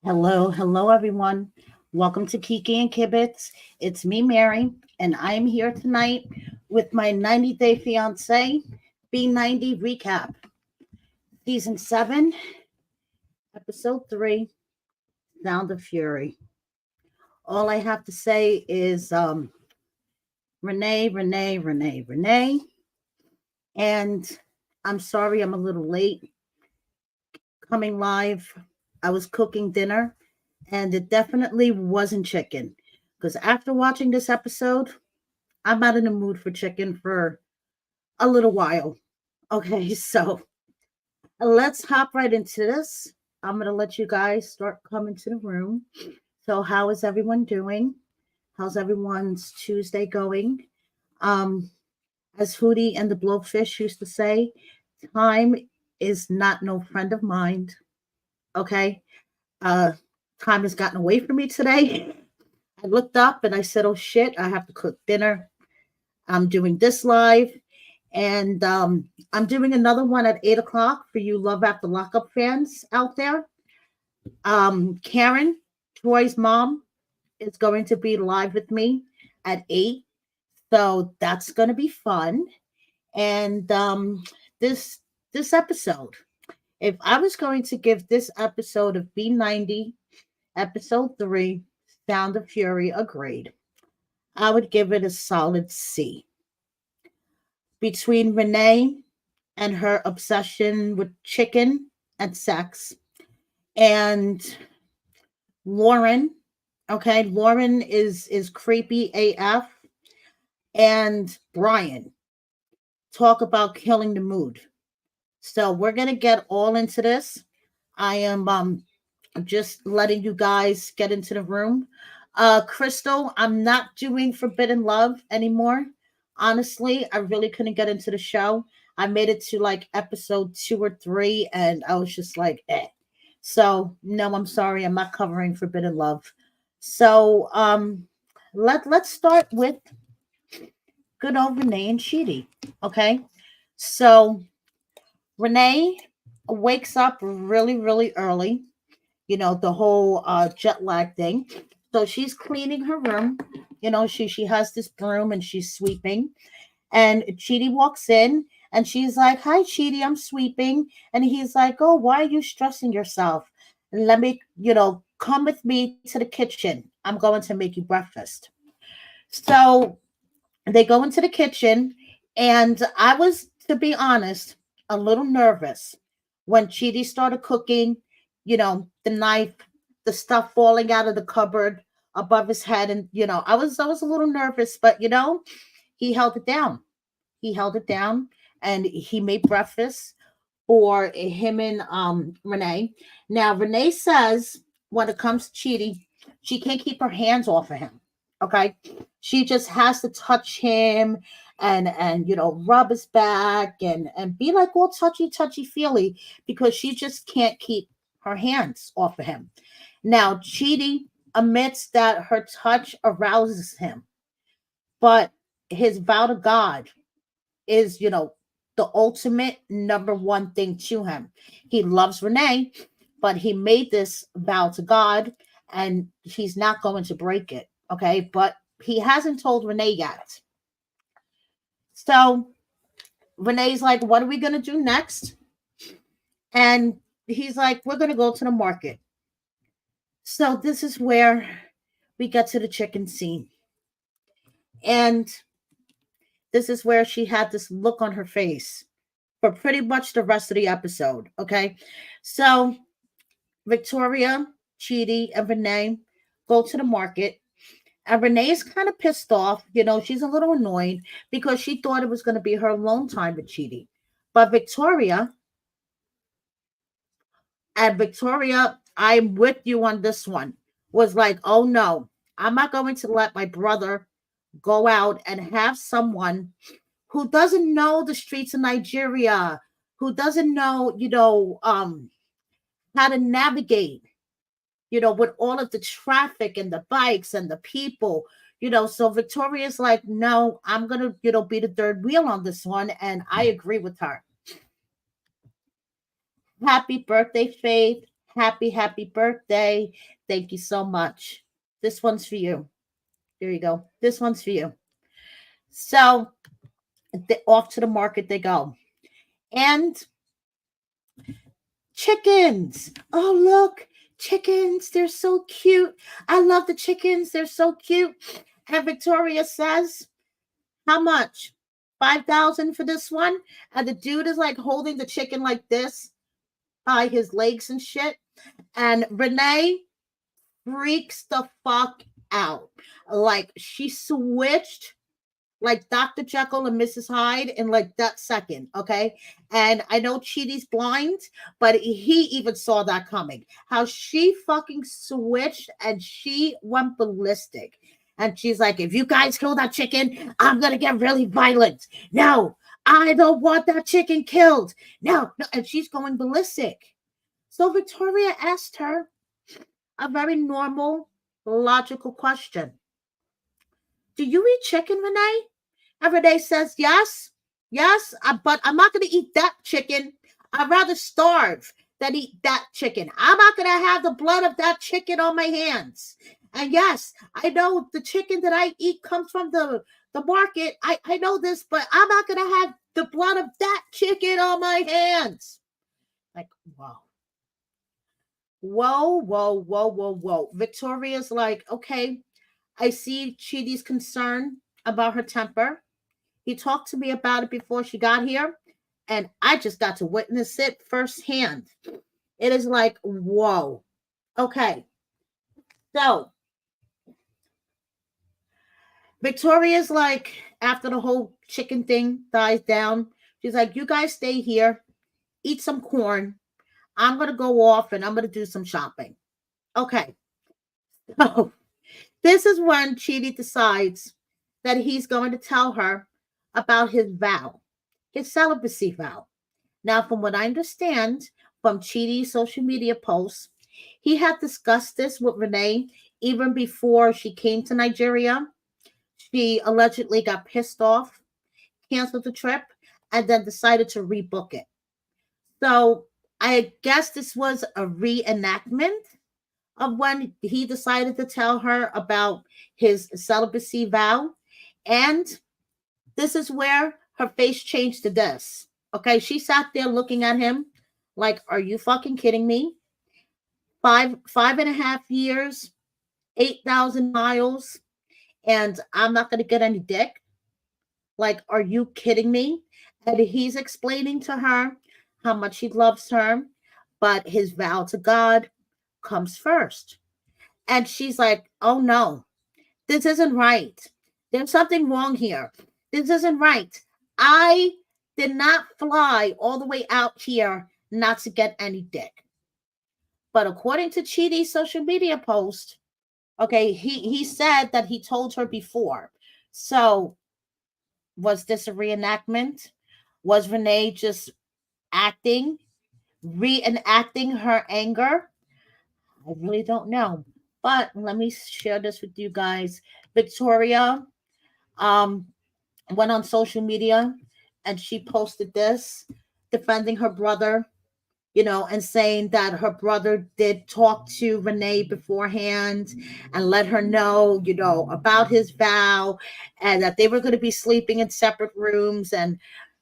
Hello, hello, everyone. Welcome to Kiki and Kibbitz. It's me, Mary, and I am here tonight with my 90-day fiance B90 recap. Season 7, Episode 3, Sound of Fury. All I have to say is Renee. And I'm sorry I'm a little late coming live. I was cooking dinner, and it definitely wasn't chicken. Because after watching this episode, I'm not in the mood for chicken for a little while. Okay, so let's hop right into this. I'm going to let you guys start coming to the room. So, how is everyone doing? How's everyone's Tuesday going? Um, as Hootie and the Blowfish used to say, time is not no friend of mine. Okay, uh, time has gotten away from me today. I looked up and I said, "Oh shit, I have to cook dinner." I'm doing this live, and I'm doing another one at 8 o'clock for you Love After Lockup fans out there. Karen, Troy's mom, is going to be live with me at 8, so that's going to be fun. And this this episode, if I was going to give this episode of B90, episode 3, Sound of Fury, a grade, I would give it a solid C. Between Renee and her obsession with chicken and sex, and Lauren, okay, Lauren is creepy AF, and Brian, talk about killing the mood. So we're gonna get all into this. I am just letting you guys get into the room. Crystal, I'm not doing Forbidden Love anymore. Honestly, I really couldn't get into the show. I made it to like episode 2 or 3, and I was just like, eh. So no, I'm sorry, I'm not covering Forbidden Love. So let's start with good old Renee and Sheedy. Okay. So Renee wakes up really, really early, the whole jet lag thing. So she's cleaning her room. She has this broom and she's sweeping. And Chidi walks in and she's like, "Hi, Chidi, I'm sweeping." And he's like, "Oh, why are you stressing yourself? Let me, come with me to the kitchen. I'm going to make you breakfast." So they go into the kitchen, and I was, to be honest, a little nervous when Chidi started cooking. The knife, the stuff falling out of the cupboard above his head, and I was a little nervous, but he held it down. He held it down, and he made breakfast for him and Renee. Now Renee says when it comes to Chidi, she can't keep her hands off of him. Okay, she just has to touch him and rub his back and be like all touchy feely, because she just can't keep her hands off of him. Now Chidi admits that her touch arouses him, but his vow to God is, the ultimate number one thing to him. He loves Renee, but he made this vow to God, and he's not going to break it. Okay. But he hasn't told Renee yet. So Renee's like, "What are we going to do next?" And he's like, "We're going to go to the market." So this is where we get to the chicken scene. And this is where she had this look on her face for pretty much the rest of the episode. Okay. So Victoria, Chidi, and Renee go to the market. And Renee is kind of pissed off. She's a little annoyed because she thought it was going to be her alone time with Chidi. But Victoria, I'm with you on this one, was like, "Oh no, I'm not going to let my brother go out and have someone who doesn't know the streets of Nigeria, who doesn't know, how to navigate, with all of the traffic and the bikes and the people." So Victoria's like, "No, I'm gonna, be the third wheel on this one," and I agree with her. Happy birthday, Faith. Happy birthday. Thank you so much. This one's for you. There you go. This one's for you. So off to the market they go. And chickens. Oh, look. Chickens. They're so cute. I love the chickens. They're so cute. And Victoria says, how much? 5,000 for this one? And the dude is like holding the chicken like this by his legs and shit. And Renee freaks the fuck out. Like she switched like Dr. Jekyll and Mrs. Hyde in like that second, okay? And I know Chidi's blind, but he even saw that coming. How she fucking switched and she went ballistic. And she's like, if you guys kill that chicken, I'm gonna get really violent. No, I don't want that chicken killed. No. And she's going ballistic. So Victoria asked her a very normal, logical question. Do you eat chicken, Renee? And Renee says, yes, but I'm not going to eat that chicken. I'd rather starve than eat that chicken. I'm not going to have the blood of that chicken on my hands. And yes, I know the chicken that I eat comes from the market. I know this, but I'm not going to have the blood of that chicken on my hands. Like, wow. Whoa. Victoria's like, okay, I see Chidi's concern about her temper. He talked to me about it before she got here, and I just got to witness it firsthand. It is like, whoa. Okay. So, Victoria's like, after the whole chicken thing dies down, she's like, you guys stay here, eat some corn. I'm going to go off and I'm going to do some shopping. Okay. So, this is when Chidi decides that he's going to tell her about his vow, his celibacy vow. Now, from what I understand from Chidi's social media posts, he had discussed this with Renee even before she came to Nigeria. She allegedly got pissed off, canceled the trip, and then decided to rebook it. So I guess this was a reenactment of when he decided to tell her about his celibacy vow. And this is where her face changed to this. Okay, she sat there looking at him like, are you fucking kidding me? 5.5 years, 8,000 miles, and I'm not gonna get any dick. Like, are you kidding me? And he's explaining to her how much he loves her, but his vow to God comes first. And she's like, oh no, this isn't right. There's something wrong here. This isn't right. I did not fly all the way out here not to get any dick. But according to Chidi's social media post, okay, he said that he told her before. So was this a reenactment? Was Renee just reenacting her anger? I really don't know. But let me share this with you guys. Victoria went on social media and she posted this defending her brother, and saying that her brother did talk to Renee beforehand and let her know, about his vow and that they were going to be sleeping in separate rooms. And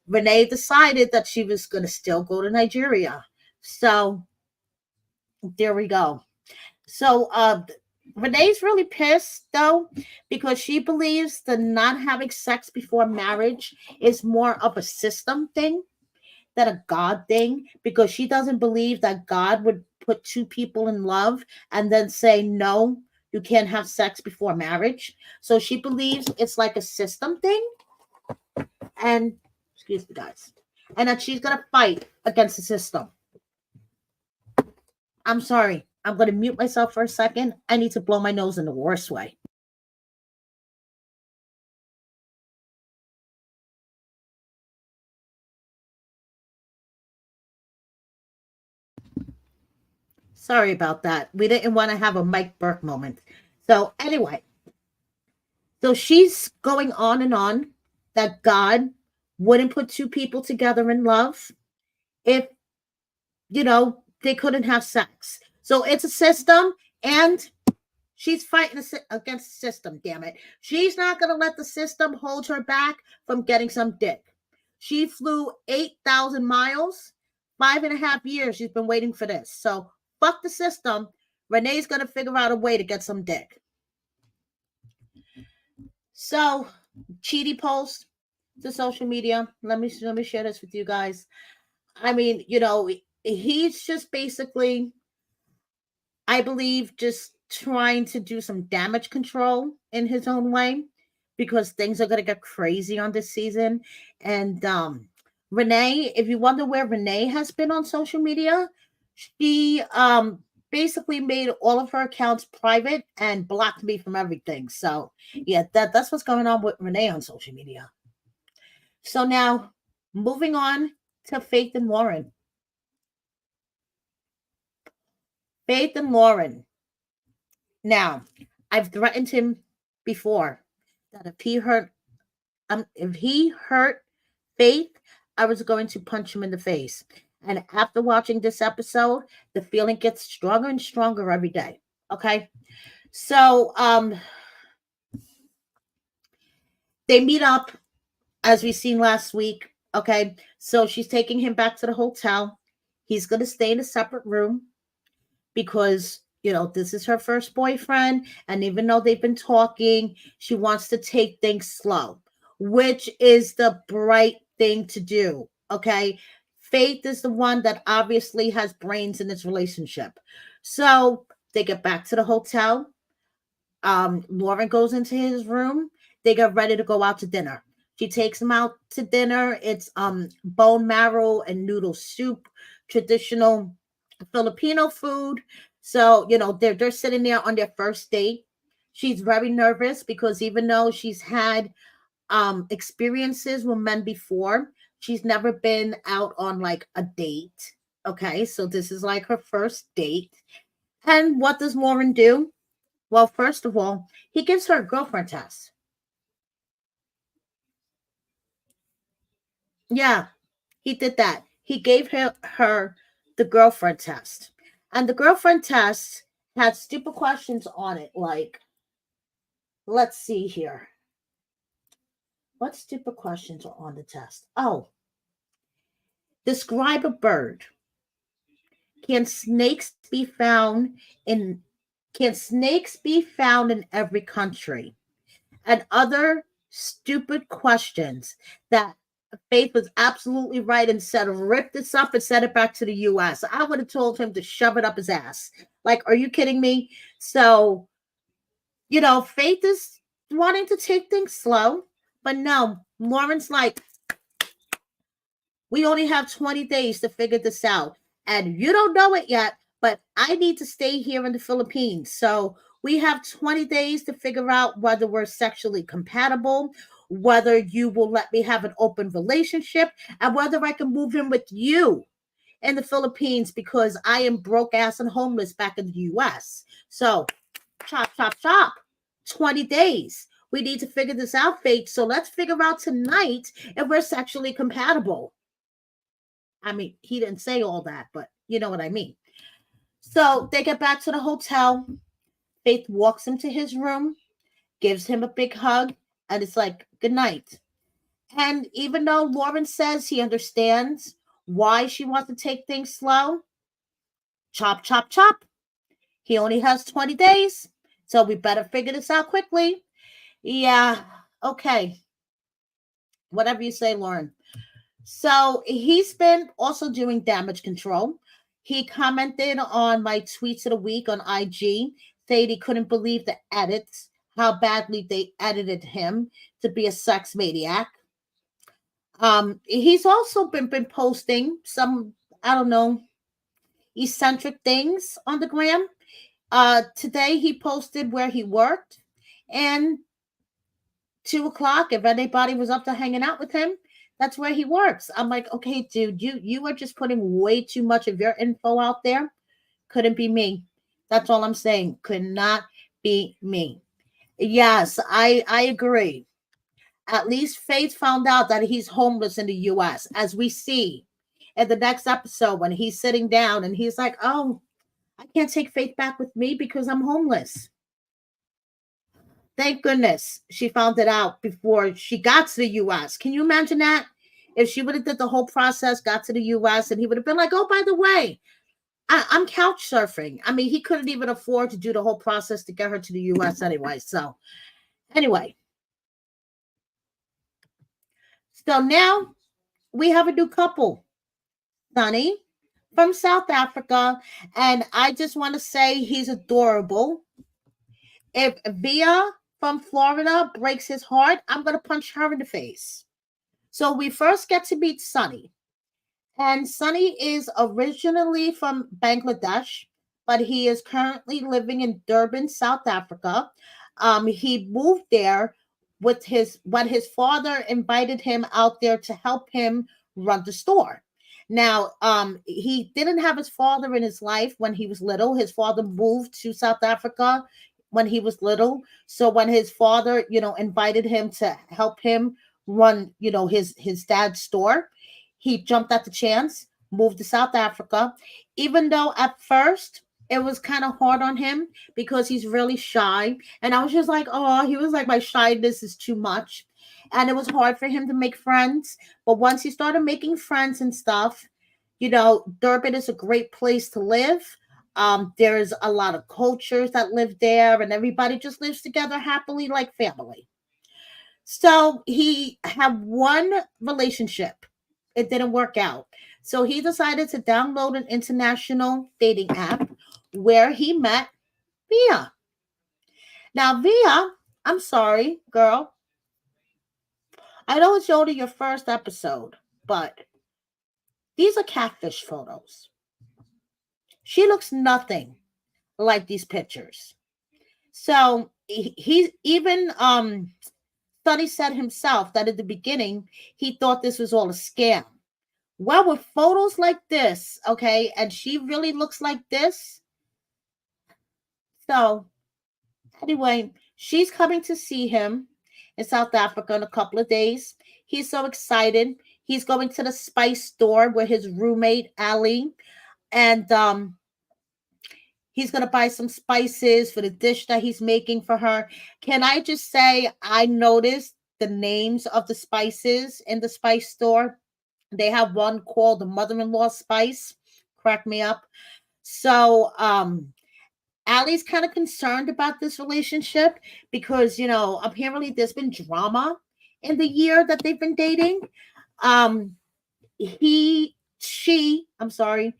Renee decided that she was going to still go to Nigeria. So there we go. So Renee's really pissed though, because she believes the not having sex before marriage is more of a system thing than a God thing, because she doesn't believe that God would put two people in love and then say, no, you can't have sex before marriage. So she believes it's like a system thing. And, excuse me, guys, and that she's going to fight against the system. I'm sorry. I'm going to mute myself for a second. I need to blow my nose in the worst way. Sorry about that. We didn't want to have a Mike Burke moment. So anyway, so she's going on and on that God wouldn't put two people together in love if, they couldn't have sex. So it's a system, and she's fighting against the system, damn it. She's not going to let the system hold her back from getting some dick. She flew 8,000 miles, 5.5 years. She's been waiting for this. So fuck the system. Renee's going to figure out a way to get some dick. So, Cheaty post to social media. Let me share this with you guys. I mean, he's just basically, I believe, just trying to do some damage control in his own way, because things are going to get crazy on this season. And Renee, if you wonder where Renee has been on social media, she basically made all of her accounts private and blocked me from everything. So yeah, that's what's going on with Renee on social media. So now, moving on to Faith and Lauren. Faith and Lauren. Now, I've threatened him before that if he hurt Faith, I was going to punch him in the face. And after watching this episode, the feeling gets stronger and stronger every day. Okay. So they meet up as we seen last week. Okay. So she's taking him back to the hotel. He's going to stay in a separate room because, this is her first boyfriend. And even though they've been talking, she wants to take things slow, which is the bright thing to do. Okay. Faith is the one that obviously has brains in this relationship. So they get back to the hotel. Lauren goes into his room. They get ready to go out to dinner. She takes him out to dinner. It's bone marrow and noodle soup, traditional Filipino food. So, they're sitting there on their first date. She's very nervous because even though she's had experiences with men before, she's never been out on like a date. Okay, so this is like her first date. And what does Lauren do? Well, first of all, he gives her a girlfriend test. Yeah, he did that. He gave her the girlfriend test. And the girlfriend test had stupid questions on it, like, let's see here. What stupid questions are on the test? Oh, describe a bird. Can snakes be found in every country? And other stupid questions that Faith was absolutely right and said, rip this up and send it back to the US. I would have told him to shove it up his ass. Like, are you kidding me? So, Faith is wanting to take things slow, but no, Lauren's like, we only have 20 days to figure this out. And you don't know it yet, but I need to stay here in the Philippines. So we have 20 days to figure out whether we're sexually compatible, whether you will let me have an open relationship, and whether I can move in with you in the Philippines because I am broke ass and homeless back in the US. So chop, chop, chop. 20 days. We need to figure this out, Faith. So let's figure out tonight if we're sexually compatible. I mean, he didn't say all that, but you know what I mean. So they get back to the hotel. Faith walks him to his room, gives him a big hug, and it's like, good night. And even though Lauren says he understands why she wants to take things slow, chop, chop, chop. He only has 20 days, so we better figure this out quickly. Yeah, okay. Whatever you say, Lauren. So he's been also doing damage control. He commented on my tweets of the week on IG, saying he couldn't believe the edits, how badly they edited him to be a sex maniac. He's also been posting some, I don't know, eccentric things on the gram. Today he posted where he worked, and 2:00, if anybody was up to hanging out with him, that's where he works. I'm like, okay, dude, you are just putting way too much of your info out there. Couldn't be me. That's all I'm saying. Could not be me. Yes, I agree. At least Faith found out that he's homeless in the US, as we see in the next episode when he's sitting down and he's like, oh, I can't take Faith back with me because I'm homeless. Thank goodness she found it out before she got to the US. Can you imagine that? If she would have did the whole process, got to the US, and he would have been like, oh, by the way, I'm couch surfing. I mean, he couldn't even afford to do the whole process to get her to the US anyway. So, anyway, so now we have a new couple, Sonny from South Africa. And I just want to say he's adorable. If Via from Florida breaks his heart, I'm going to punch her in the face. So we first get to meet Sonny. And Sunny is originally from Bangladesh, but he is currently living in Durban, South Africa. He moved there with his father invited him out there to help him run the store. Now, he didn't have his father in his life when he was little. His father moved to South Africa when he was little. So when his father, invited him to help him run, his dad's store, he jumped at the chance, moved to South Africa, even though at first it was kind of hard on him because he's really shy. And I was just like, oh, he was like, my shyness is too much. And it was hard for him to make friends. But once he started making friends and stuff, Durban is a great place to live. There's a lot of cultures that live there, and everybody just lives together happily like family. So he had one relationship. It didn't work out. So he decided to download an international dating app where he met Via. Now, Via, I'm sorry, girl. I know it's only your first episode, but these are catfish photos. She looks nothing like these pictures. So he's even Sonny said himself that at the beginning he thought this was all a scam. Well, with photos like this, okay, and she really looks like this. So, anyway, she's coming to see him in South Africa in a couple of days. He's so excited. He's going to the spice store with his roommate, Ali, and he's going to buy some spices for the dish that he's making for her. Can I just say, I noticed the names of the spices in the spice store. They have one called the mother-in-law spice. Crack me up. So Allie's kind of concerned about this relationship because, apparently there's been drama in the year that they've been dating. Um I'm sorry,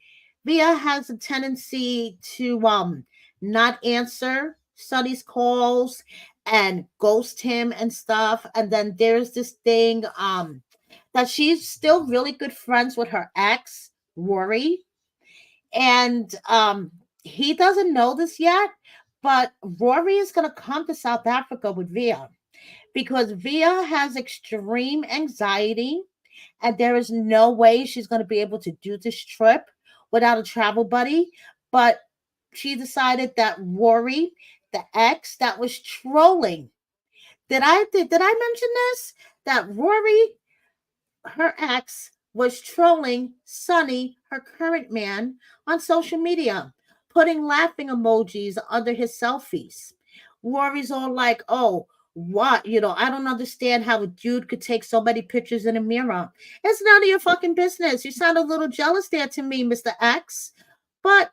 Via has a tendency to not answer Sonny's calls and ghost him and stuff. And then there's this thing that she's still really good friends with her ex, Rory. And he doesn't know this yet, but Rory is going to come to South Africa with Via because Via has extreme anxiety and there is no way she's going to be able to do this trip without a travel buddy. But she decided that Rory, the ex that was trolling, did I mention this? That Rory, her ex, was trolling Sonny, her current man, on social media, putting laughing emojis under his selfies. Rory's all like, oh, what? I don't understand how a dude could take so many pictures in a mirror. It's none of your fucking business. You sound a little jealous there to me, Mr. X. But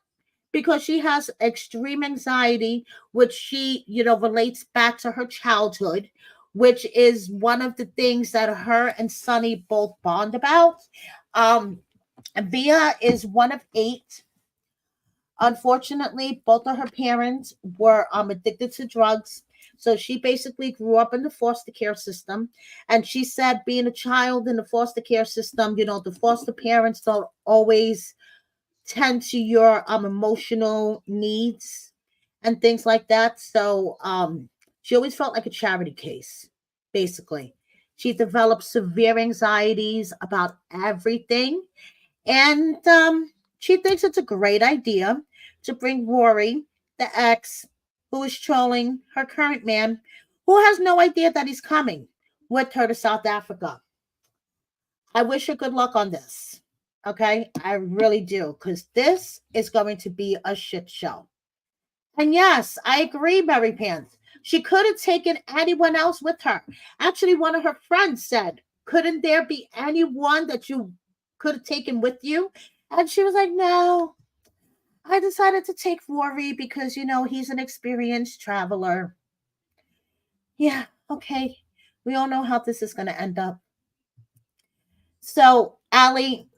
because she has extreme anxiety, which she, relates back to her childhood, which is one of the things that her and Sonny both bond about. Via is one of 8. Unfortunately, both of her parents were addicted to drugs. So she basically grew up in the foster care system. And she said being a child in the foster care system, the foster parents don't always tend to your emotional needs and things like that. So she always felt like a charity case, basically. She developed severe anxieties about everything. And she thinks it's a great idea to bring Rory, the ex, who is trolling her current man, who has no idea that he's coming with her to South Africa. I wish her good luck on this. Okay, I really do, because this is going to be a shit show. And yes, I agree, Mary Pants. She could have taken anyone else with her. Actually, one of her friends said, couldn't there be anyone that you could have taken with you? And she was like, no, I decided to take Rory because, he's an experienced traveler. Yeah, okay. We all know how this is going to end up. So, Allie,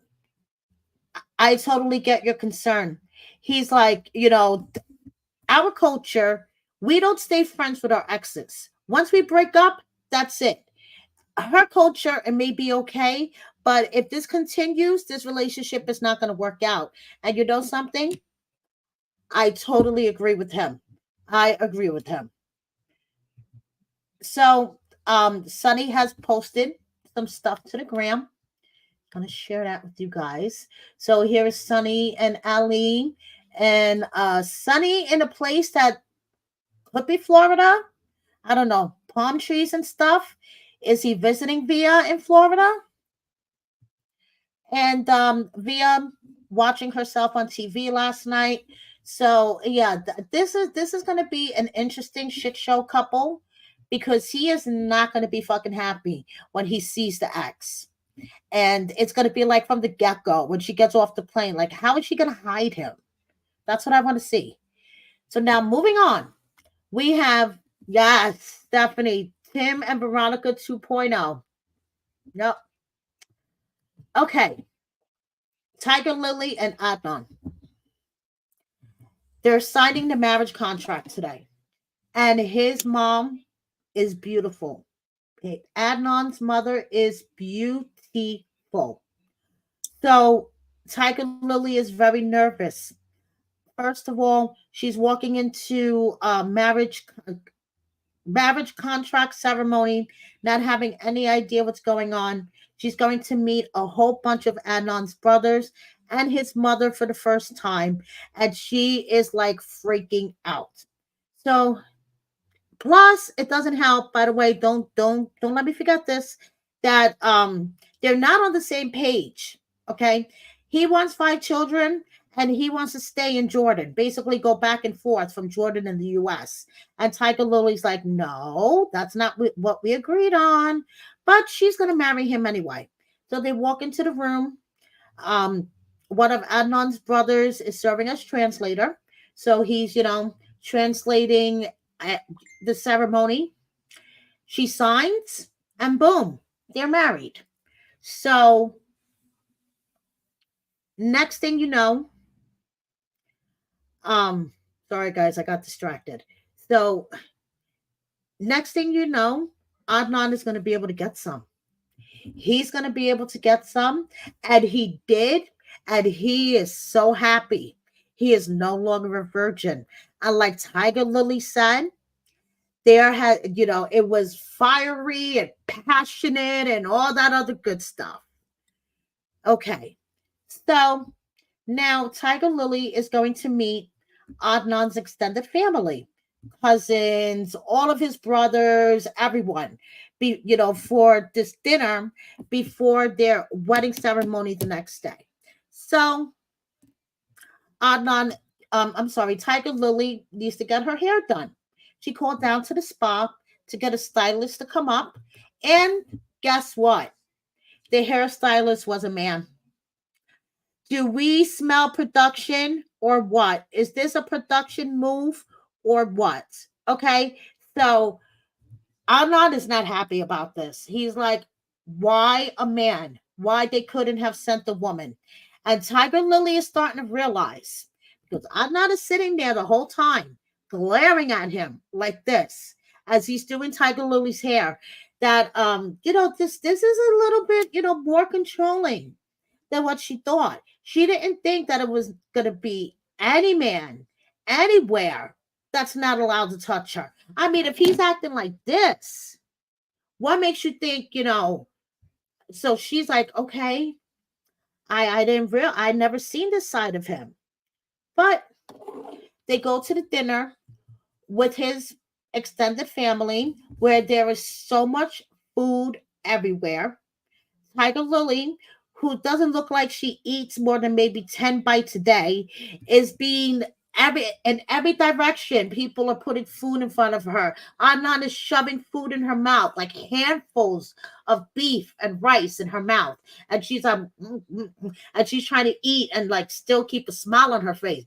I totally get your concern. He's like, our culture, we don't stay friends with our exes. Once we break up, that's it. Her culture, it may be okay, but if this continues, this relationship is not going to work out. And you know something? I totally agree with him. I agree with him. So, Sunny has posted some stuff to the gram. I'm gonna share that with you guys. So here is Sunny and Ali, and Sunny in a place that could be Florida. I don't know, palm trees and stuff. Is he visiting Via in Florida? And Via watching herself on TV last night. So yeah, this is gonna be an interesting shit show couple, because he is not gonna be fucking happy when he sees the ex. And it's going to be like from the get-go when she gets off the plane, like how is she going to hide him? That's what I want to see. So now moving on, we have, yes, Stephanie, Tim and Veronica 2.0. Yep. Okay, Tiger Lily and Adon, they're signing the marriage contract today, and his mom is beautiful. Okay. Adnan's mother is beautiful. So Tiger Lily is very nervous. First of all, she's walking into a marriage contract ceremony, not having any idea what's going on. She's going to meet a whole bunch of Adnan's brothers and his mother for the first time, and she is like freaking out. So, plus, it doesn't help. By the way, don't let me forget this, that they're not on the same page. Okay, he wants 5 children and he wants to stay in Jordan, basically go back and forth from Jordan and the U.S. And Tiger Lily's like, no, that's not what we agreed on, but she's gonna marry him anyway. So they walk into the room. Um, one of Adnan's brothers is serving as translator, so he's translating at the ceremony. She signs, and boom, they're married. So next thing you know, um, sorry guys, I got distracted. So next thing you know, Adnan is going to be able to get some. He's going to be able to get some, and he did, and he is so happy. He is no longer a virgin. And like Tiger Lily said, there had it was fiery and passionate and all that other good stuff. Okay, so now Tiger Lily is going to meet Adnan's extended family, cousins, all of his brothers, everyone, for this dinner before their wedding ceremony the next day. So Adnan, I'm sorry, Tiger Lily needs to get her hair done. She called down to the spa to get a stylist to come up. And guess what? The hairstylist was a man. Do we smell production or what? Is this a production move or what? Okay. So Adnan is not happy about this. He's like, why a man? Why they couldn't have sent a woman? And Tiger Lily is starting to realize, because Adnan is sitting there the whole time, glaring at him like this as he's doing Tiger Lily's hair, that this is a little bit, more controlling than what she thought. She didn't think that it was gonna be any man anywhere that's not allowed to touch her. I mean, if he's acting like this, what makes you think, So she's like, okay, I didn't real I never seen this side of him. But they go to the dinner with his extended family where there is so much food everywhere. Tiger Lily, who doesn't look like she eats more than maybe 10 bites a day, is being in every direction. People are putting food in front of her. Adnan is shoving food in her mouth, like handfuls of beef and rice in her mouth. And she's and she's trying to eat and like still keep a smile on her face.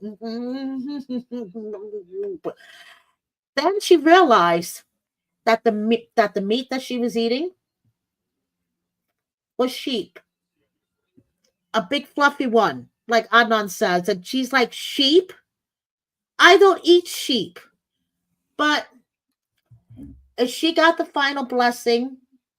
Then she realized that the meat that she was eating was sheep, a big fluffy one, like Adnan says. And she's like, sheep? I don't eat sheep. But she got the final blessing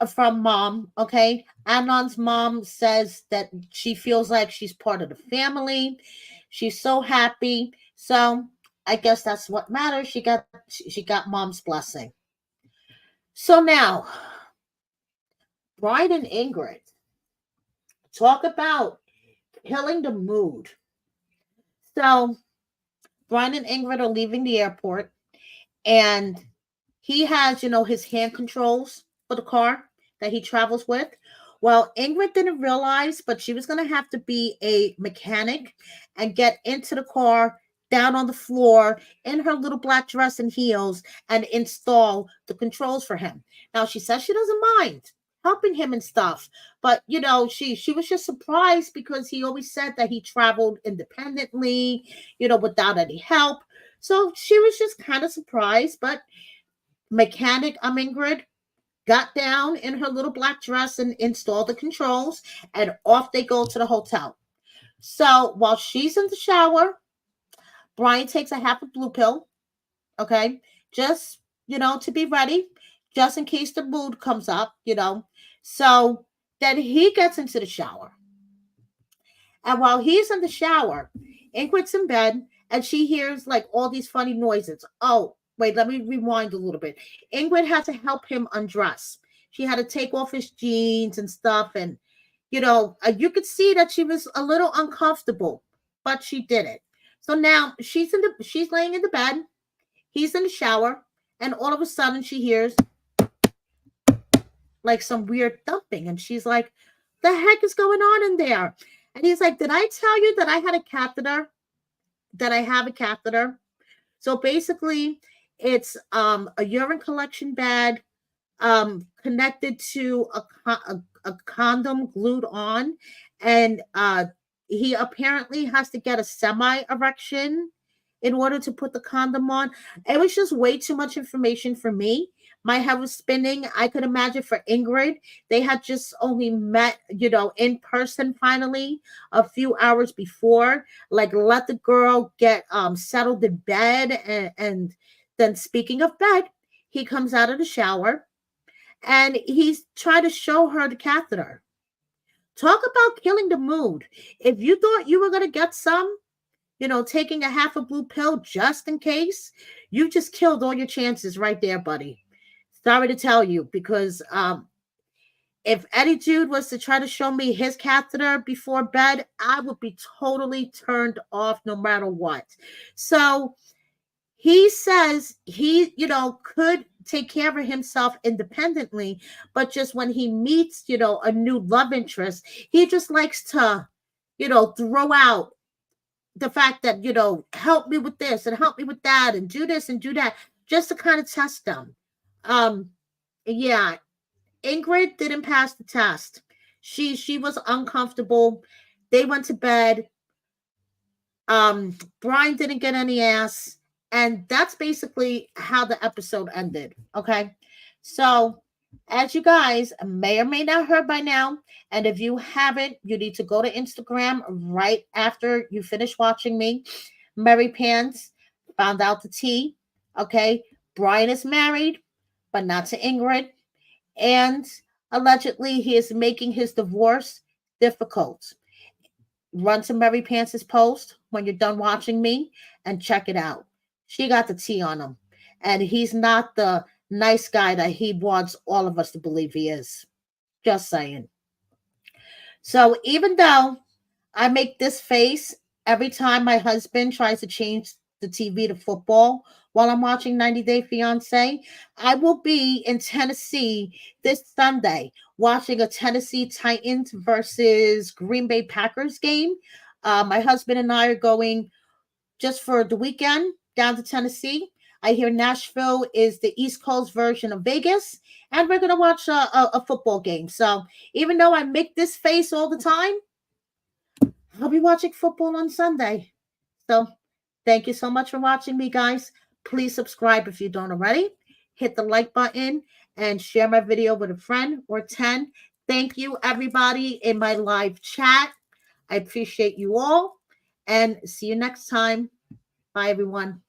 from mom. Okay. Adnan's mom says that she feels like she's part of the family. She's so happy. So I guess that's what matters. She got mom's blessing. So now, Bride and Ingrid talk about killing the mood. So Brian and Ingrid are leaving the airport, and he has, his hand controls for the car that he travels with. Well, Ingrid didn't realize, but she was going to have to be a mechanic and get into the car down on the floor in her little black dress and heels and install the controls for him. Now, she says she doesn't mind helping him and stuff, but she was just surprised because he always said that he traveled independently, without any help. So she was just kind of surprised, but mechanic Ingrid got down in her little black dress and installed the controls, and off they go to the hotel. So while she's in the shower, Brian takes a half a blue pill, okay, just to be ready, just in case the mood comes up. So then he gets into the shower, and while he's in the shower, Ingrid's in bed, and she hears like all these funny noises. Oh, wait, let me rewind a little bit. Ingrid had to help him undress. She had to take off his jeans and stuff. And, you could see that she was a little uncomfortable, but she did it. So now she's laying in the bed. He's in the shower. And all of a sudden she hears like some weird thumping. And she's like, the heck is going on in there? And he's like, did I tell you that I had a catheter? That I have a catheter? So basically, it's a urine collection bag connected to a condom glued on, and he apparently has to get a semi erection in order to put the condom on. It was just way too much information for me. My head was spinning. I could imagine for Ingrid, they had just only met, in person finally a few hours before. Like, let the girl get settled in bed, and then speaking of bed, he comes out of the shower and he's trying to show her the catheter. Talk about killing the mood. If you thought you were going to get some, taking a half a blue pill just in case, you just killed all your chances right there, buddy. Sorry to tell you, because if Eddie Jude was to try to show me his catheter before bed, I would be totally turned off no matter what. So he says he, could take care of himself independently, but just when he meets, a new love interest, he just likes to, throw out the fact that, help me with this and help me with that and do this and do that, just to kind of test them. Yeah, Ingrid didn't pass the test. She was uncomfortable. They went to bed. Brian didn't get any ass. And that's basically how the episode ended. Okay. So, as you guys may or may not heard by now, and if you haven't, you need to go to Instagram right after you finish watching me. Mary Pants found out the tea. Okay. Brian is married, but not to Ingrid. And allegedly, he is making his divorce difficult. Run to Mary Pants' post when you're done watching me and check it out. She got the tea on him. And he's not the nice guy that he wants all of us to believe he is. Just saying. So even though I make this face every time my husband tries to change the TV to football while I'm watching 90 Day Fiancé. I will be in Tennessee this Sunday watching a Tennessee Titans versus Green Bay Packers game. My husband and I are going just for the weekend down to Tennessee. I hear Nashville is the East Coast version of Vegas, and we're going to watch a football game. So even though I make this face all the time, I'll be watching football on Sunday. So thank you so much for watching me, guys. Please subscribe if you don't already. Hit the like button and share my video with a friend or 10. Thank you, everybody, in my live chat. I appreciate you all. And see you next time. Bye, everyone.